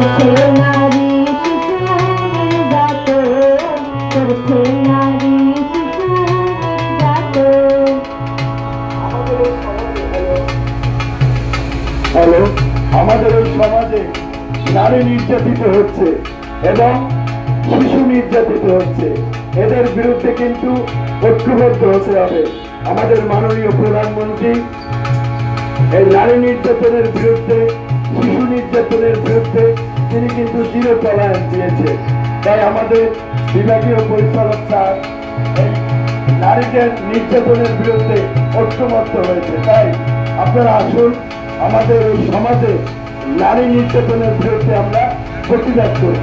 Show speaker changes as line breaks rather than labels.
নারী শিশু নির্যাতন, করছে নারী শিশু নির্যাতন।
হ্যালো, আমাদের এই সমাজে নারী নির্যাতিত হচ্ছে এবং শিশু নির্যাতিত হচ্ছে। এদের বিরুদ্ধে কিন্তু ঐক্যবদ্ধ হতে হবে। আমাদের মাননীয় প্রধানমন্ত্রী এই নারী নির্যাতনের বিরুদ্ধে, শিশু নির্যাতনের বিরুদ্ধে তিনি কিন্তু জিরো টলারেন্স দিয়েছে। তাই আমাদের বিভাগীয় পরিচালক স্যার এই নারীদের নির্যাতনের বিরুদ্ধে ঐক্যবদ্ধ হয়েছে। তাই আপনারা আসুন, আমাদের এই সমাজে নারী নির্যাতনের বিরুদ্ধে আমরা প্রতিবাদ করি।